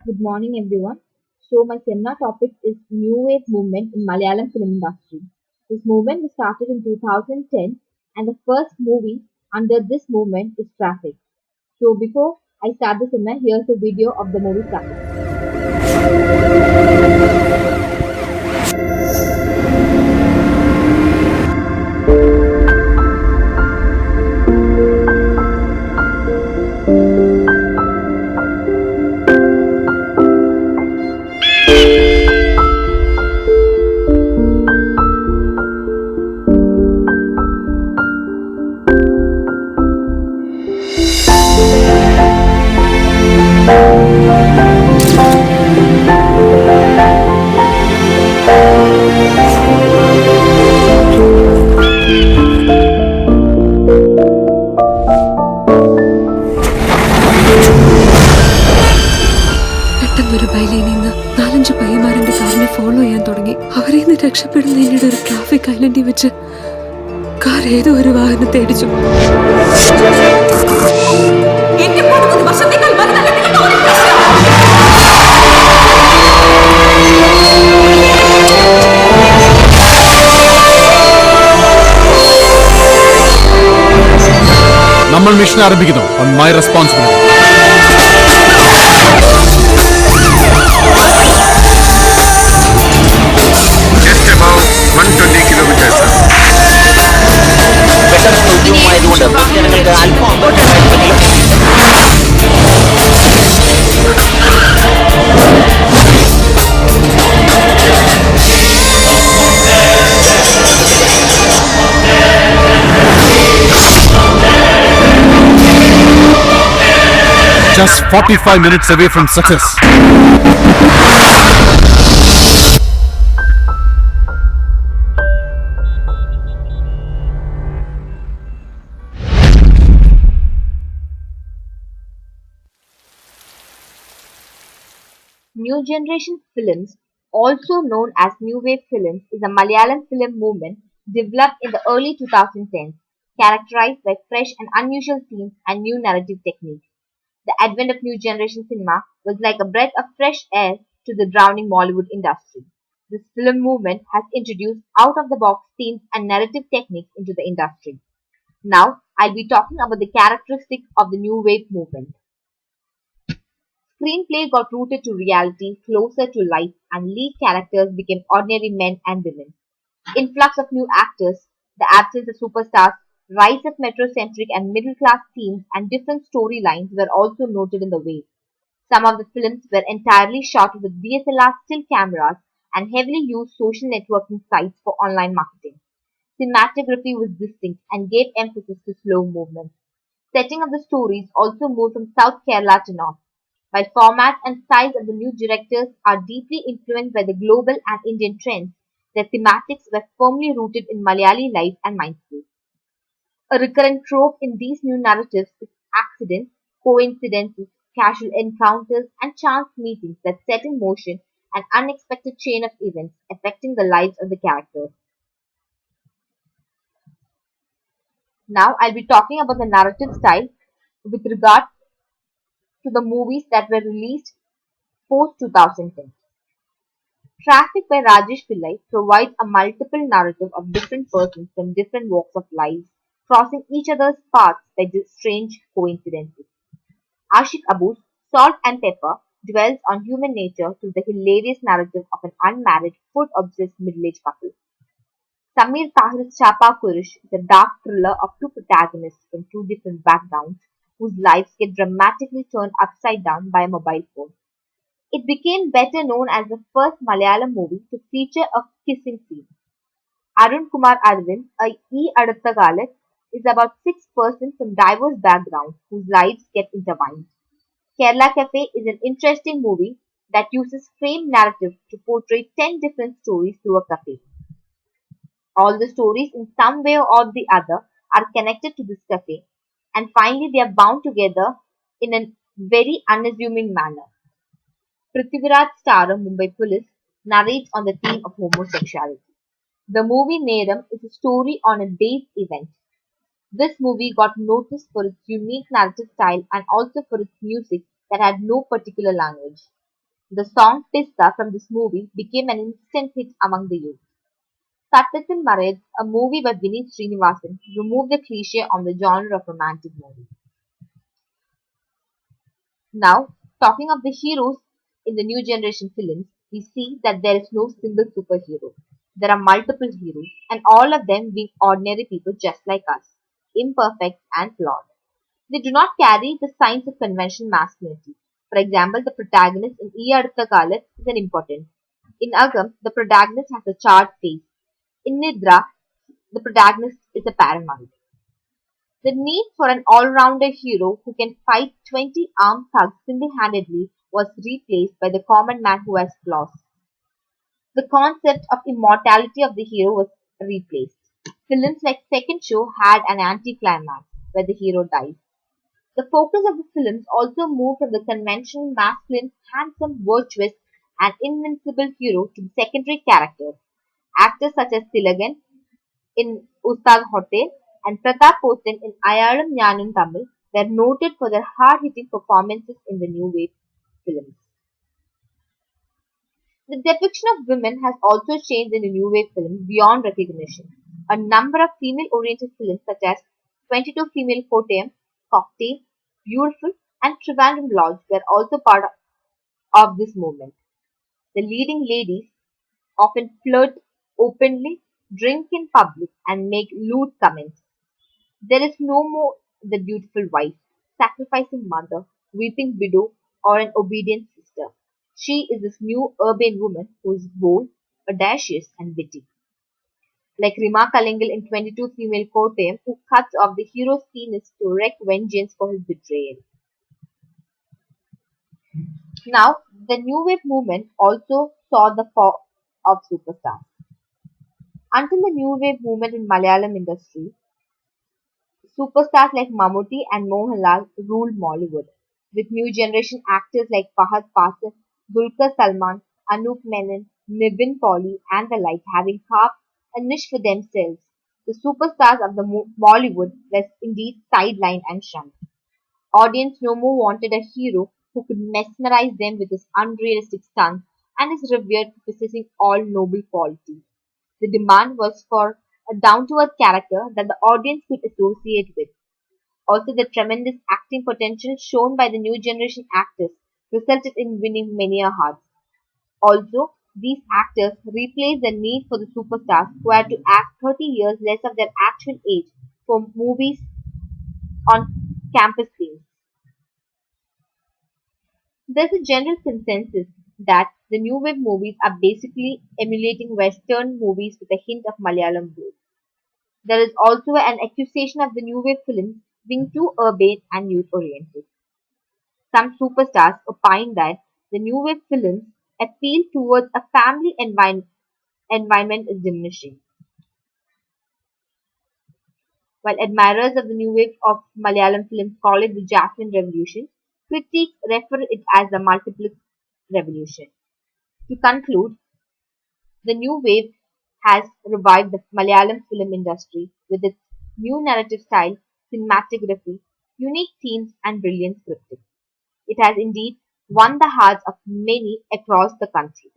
Good morning, everyone. So, my seminar topic is New Wave Movement in Malayalam film industry. This movement was started in 2010, and the first movie under this movement is Traffic. So, before I start the seminar, here's a video of the movie Traffic. പെട്ടെന്നൊരു ബൈലൈനിൽ നിന്ന് നാലഞ്ച് പയ്യന്മാരെന്റെ കാറിനെ follow ചെയ്യാൻ തുടങ്ങി. അവരെ നിന്ന് രക്ഷപ്പെടുന്നതിനിടെ ഒരു traffic ഐലൻഡിൽ വെച്ച് കാർ ഏതോ ഒരു വാഹനത്തെ ഇടിച്ചു. നമ്മൾ മിഷൻ ആരംഭിക്കുന്നു. On my responsibility. Just about 120 kilometers. പെട്ടെന്ന് ഉദ്യോഗമായതുകൊണ്ട് പൊതുജനങ്ങൾക്ക് അല്പം അങ്ങോട്ടുണ്ടായിരുന്നെങ്കിലും Just 45 minutes away from success. New Generation Films, also known as New Wave Films, is a Malayalam film movement developed in the early 2010s, characterized by fresh and unusual themes and new narrative techniques. The advent of new generation cinema was like a breath of fresh air to the drowning Bollywood industry. This film movement has introduced out-of-the-box themes and narrative techniques into the industry. Now, I'll be talking about the characteristics of the new wave movement. Screenplay got rooted to reality, closer to life, and lead characters became ordinary men and women. Influx of new actors, the absence of superstars, rise of metrocentric and middle-class themes, and different storylines were also noted in the wave. Some of the films were entirely shot with DSLR still cameras and heavily used social networking sites for online marketing. Cinematography was distinct and gave emphasis to slow movements. Setting of the stories also moved from South Kerala to North. While formats and styles of the new directors are deeply influenced by the global and Indian trends, their thematics were firmly rooted in Malayali life and mindscape. A recurrent trope in these new narratives is accidents, coincidences, casual encounters, and chance meetings that set in motion an unexpected chain of events affecting the lives of the characters. Now, I'll be talking about the narrative style with regard to the movies that were released post 2010. Traffic by Rajesh Pillai provides a multiple narrative of different persons from different walks of life crossing each other's paths by strange coincidences. Ashik Abu's Salt and Pepper dwells on human nature through the hilarious narrative of an unmarried, food-obsessed middle-aged couple. Samir Tahir's Chapa Kurish is a dark thriller of two protagonists from two different backgrounds whose lives get dramatically turned upside down by a mobile phone. It became better known as the first Malayalam movie to feature a kissing scene. Arun Kumar Arvind, a E. Adathagalat, is about six persons from diverse backgrounds whose lives get intertwined. Kerala Cafe is an interesting movie that uses frame narrative to portray 10 different stories through a cafe. All the stories in some way or the other are connected to this cafe, and finally they are bound together in a very unassuming manner. Prithviraj star of Mumbai Police narrates on the theme of homosexuality. The movie Neram is a story on a day's event. This movie got noticed for its unique narrative style and also for its music that had no particular language. The song Pista from this movie became an instant hit among the youth. Satyathil Marayad, a movie by Vineet Srinivasan, removed the cliché on the genre of romantic movie. Now, talking of the heroes in the new generation films, we see that there is no single superhero. There are multiple heroes, and all of them being ordinary people just like us, imperfect and flawed. They do not carry the signs of conventional masculinity. For example, the protagonist in E Adutha Kalat is an impotent. In Agam, the protagonist has a charred face. In Nidra, the protagonist is a paranoid. The need for an all-rounder hero who can fight 20 armed thugs single-handedly was replaced by the common man who has flaws. The concept of immortality of the hero was replaced. Films like Second Show had an anticlimax where the hero dies. The focus of the films also moved from the conventional masculine, handsome, virtuous, and invincible hero to the secondary characters. Actors such as Tilagan in Ustad Hotel and Pratap Posan in Ayalam Nyanum Tamil were noted for their hard-hitting performances in the new wave films. The depiction of women has also changed in the new wave films beyond recognition. A number of female-oriented films such as 22 Female Kottayam, Cocktail, Beautiful, and Trivandrum Lodge were also part of this movement. The leading ladies often flirt openly, drink in public, and make lewd comments. There is no more the dutiful wife, sacrificing mother, weeping widow, or an obedient sister. She is this new urban woman who is bold, audacious, and witty. Like Rima Kalingal in 22 Female Kottayam, who cuts off the hero's penis to wreak vengeance for his betrayal. Now, the new wave movement also saw the fall of superstars. Until the new wave movement in Malayalam industry, superstars like Mammootty and Mohanlal ruled Mollywood, with new generation actors like Fahad Faasil, Dulquer Salman, Anoop Menon, Nibin Pauly, and the like having carved a niche for themselves. The superstars of the Mollywood were indeed sidelined and shunned. Audience no more wanted a hero who could mesmerize them with his unrealistic stunts and is revered for possessing all noble qualities. The demand was for a down-to-earth character that the audience could associate with. Also, the tremendous acting potential shown by the new generation actors resulted in winning many a hearts. Also, these actors replaced the need for the superstars who had to act 30 years less of their actual age for movies on campus scenes. There's a general consensus that the new wave movies are basically emulating Western movies with a hint of Malayalam roots. There is also an accusation of the new wave films being too urban and youth oriented. Some superstars opine that the new wave films appeal towards a family environment is diminishing, while admirers of the new wave of Malayalam films call it the Jasmine Revolution. Critics refer it as the multiplex revolution. To conclude, the new wave has revived the Malayalam film industry with its new narrative style, cinematography, unique themes, and brilliant scripting. It has indeed won the hearts of many across the country.